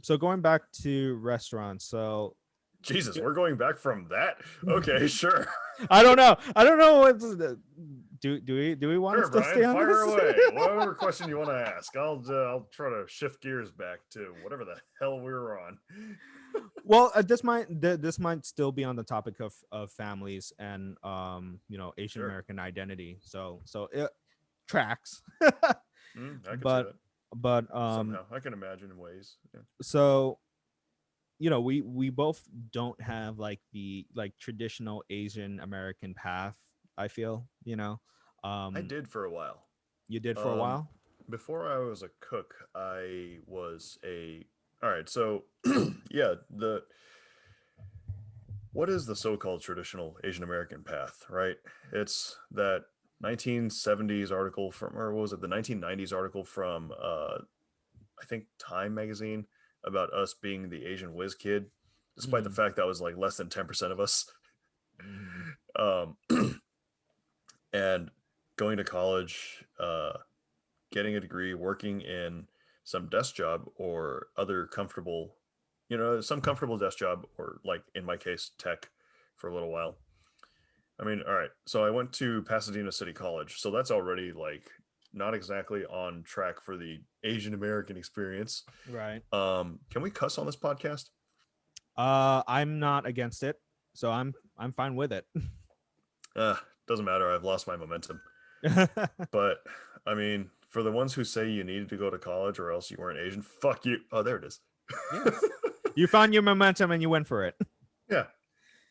So going back to restaurants. So Jesus, we're going back from that. Okay, sure. I don't know. I don't know what do we want to Sure, still Brian, stay on fire this? away. Whatever question you want to ask, I'll try to shift gears back to whatever the hell we were on. Well, this might still be on the topic of families and Asian Sure. American identity. So it tracks. I could see but that but somehow. I can imagine in ways. Yeah. so we both don't have like the like traditional Asian American path. I feel I um did for a while. you did for a Um, while. Before I was a cook, I was a. All right, so yeah, the what is the so-called traditional Asian American path, right? It's that 1970s article from, or what was it, the 1990s article from, I think Time magazine about us being the Asian whiz kid, despite the Mm-hmm. fact that was like less than 10% of us. Mm-hmm. Um, and going to college, getting a degree, working in some desk job or other comfortable, some comfortable desk job, or like in my case, tech for a little while. I mean, all right. So I went to Pasadena City College. So that's already like not exactly on track for the Asian American experience. Right. Can we cuss on this podcast? I'm not against it, so I'm fine with it. Doesn't matter. I've lost my momentum. But I mean, for the ones who say you needed to go to college or else you weren't Asian, fuck you. Oh, there it is. Yes. You found your momentum and you went for it. Yeah.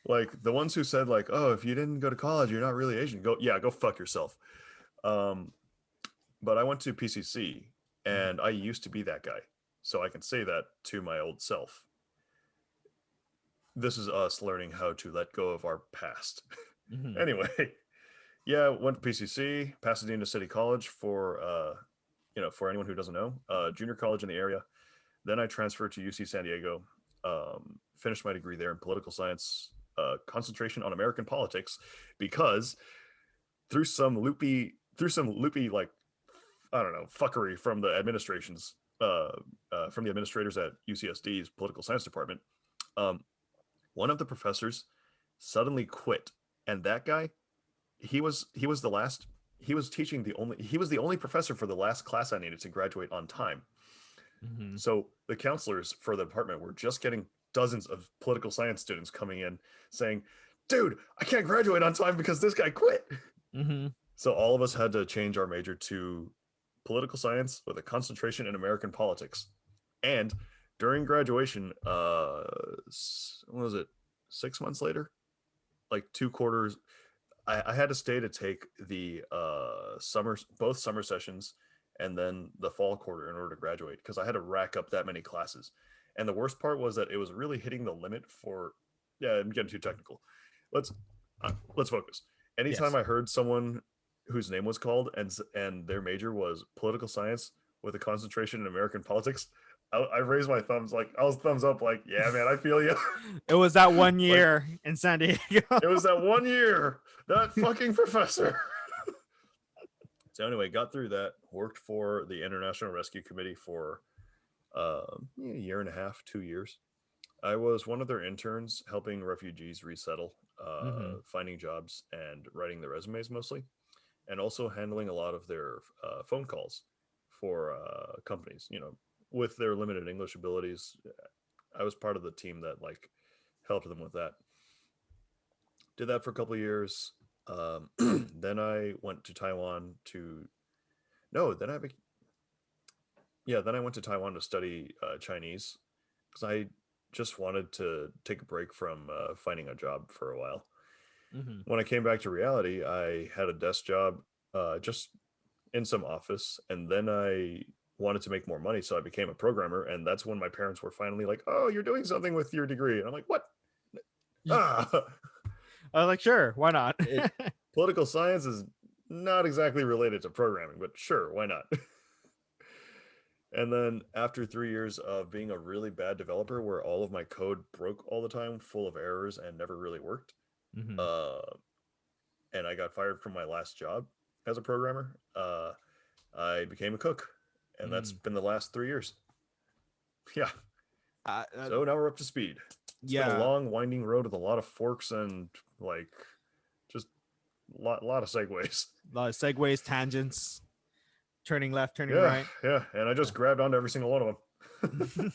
Like the ones who said like, "Oh, if you didn't go to college, you're not really Asian." Go fuck yourself. Um, but I went to PCC, and I used to be that guy, so I can say that to my old self. This is us learning how to let go of our past. Mm-hmm. Anyway, yeah, went to PCC, Pasadena City College for for anyone who doesn't know, junior college in the area. Then I transferred to UC San Diego, finished my degree there in political science, concentration on American politics, because through some loopy like I don't know fuckery from the administrations, from the administrators at UCSD's political science department, um, one of the professors suddenly quit, and that guy, he was the last. He was the only professor for the last class I needed to graduate on time. Mm-hmm. So the counselors for the department were just getting dozens of political science students coming in saying, "Dude, I can't graduate on time because this guy quit." Mm-hmm. So all of us had to change our major to political science with a concentration in American politics. And during graduation, what was it, 6 months later, like 2 quarters, I had to stay to take the both summer sessions and then the fall quarter in order to graduate because I had to rack up that many classes. And the worst part was that it was really hitting the limit for. Yeah, I'm getting too technical. Let's let's focus. Anytime Yes. I heard someone whose name was called and their major was political science with a concentration in American politics, I raised my thumbs, like I was thumbs up, like yeah, man, I feel you. It was that one Like year in San Diego. it was that one year, that fucking professor. So anyway, got through that. Worked for the International Rescue Committee for a year and a half, 2 years. I was one of their interns, helping refugees resettle, Mm-hmm. finding jobs, and writing their resumes mostly, and also handling a lot of their phone calls for companies. With their limited English abilities, I was part of the team that like helped them with that. Did that for a couple of years. Then I went to Taiwan to no. Then I went to Taiwan to study Chinese because I just wanted to take a break from finding a job for a while. Mm-hmm. When I came back to reality, I had a desk job, just in some office, and then I wanted to make more money, so I became a programmer. And that's when my parents were finally like, "Oh, you're doing something with your degree," and I'm like, "What?" Ah, I was like, sure, why not? it political science is not exactly related to programming, but sure, why not? And then after 3 years of being a really bad developer, where all of my code broke all the time, full of errors, and never really worked, Mm-hmm. uh, and I got fired from my last job as a programmer, I became a cook, and that's Mm. been the last 3 years. Yeah, Uh, uh, So now we're up to speed. It's been a yeah, long, winding road with a lot of forks and like just lot of segues. a lot of segues, tangents, turning left, turning Yeah, right. yeah. And I just grabbed onto every single one of them.